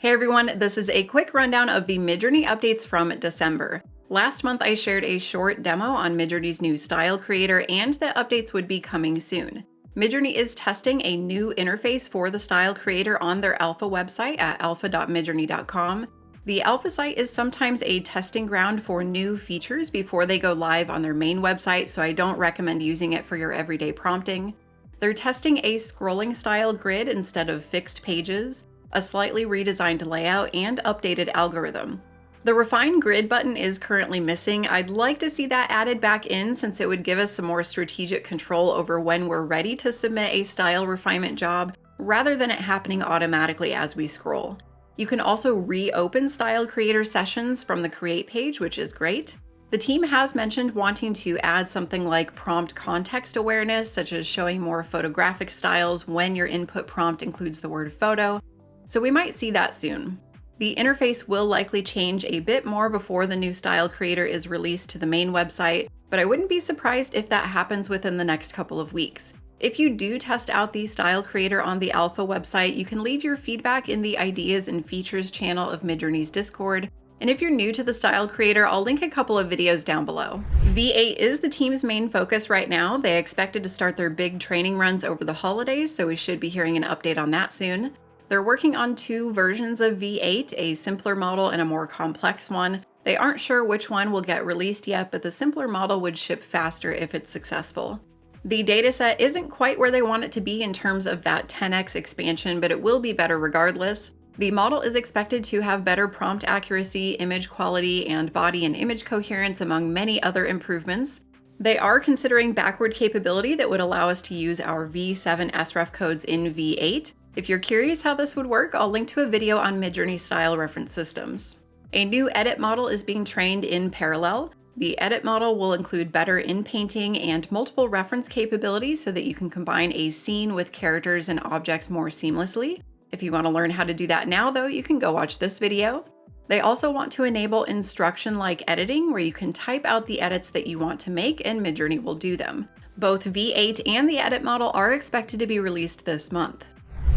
Hey everyone, this is a quick rundown of the Midjourney updates from December. Last month I shared a short demo on Midjourney's new style creator and the updates would be coming soon. Midjourney is testing a new interface for the style creator on their alpha website at alpha.midjourney.com. The alpha site is sometimes a testing ground for new features before they go live on their main website, so I don't recommend using it for your everyday prompting. They're testing a scrolling style grid instead of fixed pages, a slightly redesigned layout, and updated algorithm. The Refine Grid button is currently missing. I'd like to see that added back in since it would give us some more strategic control over when we're ready to submit a style refinement job, rather than it happening automatically as we scroll. You can also reopen style creator sessions from the Create page, which is great. The team has mentioned wanting to add something like prompt context awareness, such as showing more photographic styles when your input prompt includes the word photo, so we might see that soon. The interface will likely change a bit more before the new style creator is released to the main website, but I wouldn't be surprised if that happens within the next couple of weeks. If you do test out the style creator on the alpha website, you can leave your feedback in the Ideas and Features channel of Midjourney's Discord. And if you're new to the style creator, I'll link a couple of videos down below. V8 is the team's main focus right now. They expected to start their big training runs over the holidays, so we should be hearing an update on that soon. They're working on two versions of V8, a simpler model and a more complex one. They aren't sure which one will get released yet, but the simpler model would ship faster if it's successful. The dataset isn't quite where they want it to be in terms of that 10x expansion, but it will be better regardless. The model is expected to have better prompt accuracy, image quality, and body and image coherence, among many other improvements. They are considering backward capability that would allow us to use our V7 SREF codes in V8. If you're curious how this would work, I'll link to a video on Midjourney style reference systems. A new edit model is being trained in parallel. The edit model will include better in-painting and multiple reference capabilities so that you can combine a scene with characters and objects more seamlessly. If you want to learn how to do that now, though, you can go watch this video. They also want to enable instruction-like editing, where you can type out the edits that you want to make and Midjourney will do them. Both V8 and the edit model are expected to be released this month.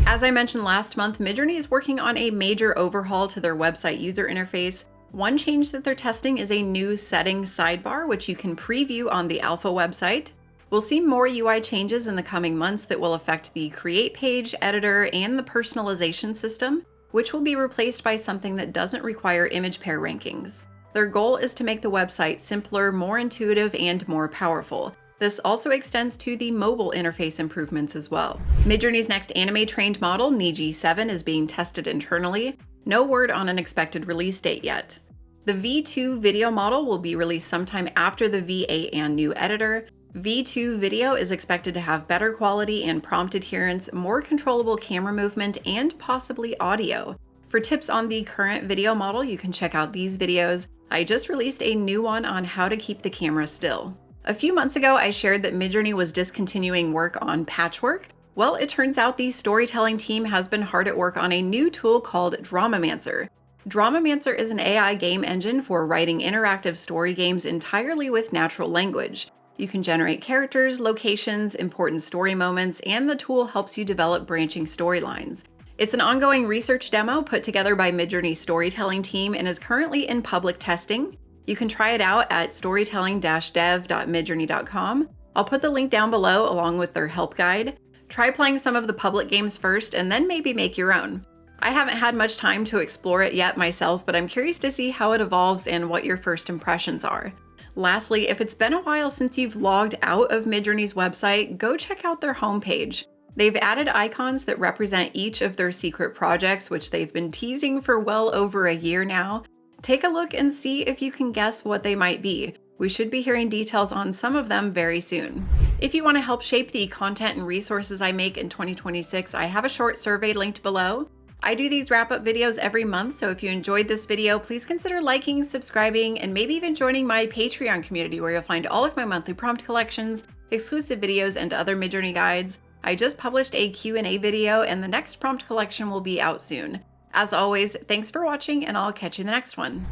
As I mentioned last month, Midjourney is working on a major overhaul to their website user interface. One change that they're testing is a new settings sidebar, which you can preview on the alpha website. We'll see more UI changes in the coming months that will affect the Create page, editor, and the personalization system, which will be replaced by something that doesn't require image pair rankings. Their goal is to make the website simpler, more intuitive, and more powerful. This also extends to the mobile interface improvements as well. Midjourney's next anime-trained model, Niji 7, is being tested internally. No word on an expected release date yet. The V2 video model will be released sometime after the V8 and new editor. V2 video is expected to have better quality and prompt adherence, more controllable camera movement, and possibly audio. For tips on the current video model, you can check out these videos. I just released a new one on how to keep the camera still. A few months ago, I shared that Midjourney was discontinuing work on patchwork. Well, it turns out the storytelling team has been hard at work on a new tool called Dramamancer. Dramamancer is an AI game engine for writing interactive story games entirely with natural language. You can generate characters, locations, important story moments, and the tool helps you develop branching storylines. It's an ongoing research demo put together by Midjourney's storytelling team and is currently in public testing. You can try it out at storytelling-dev.midjourney.com. I'll put the link down below along with their help guide. Try playing some of the public games first and then maybe make your own. I haven't had much time to explore it yet myself, but I'm curious to see how it evolves and what your first impressions are. Lastly, if it's been a while since you've logged out of Midjourney's website, go check out their homepage. They've added icons that represent each of their secret projects, which they've been teasing for well over a year now. Take a look and see if you can guess what they might be. We should be hearing details on some of them very soon. If you want to help shape the content and resources I make in 2026, I have a short survey linked below. I do these wrap-up videos every month, so if you enjoyed this video, please consider liking, subscribing, and maybe even joining my Patreon community where you'll find all of my monthly prompt collections, exclusive videos, and other Midjourney guides. I just published a Q&A video, and the next prompt collection will be out soon. As always, thanks for watching, and I'll catch you in the next one.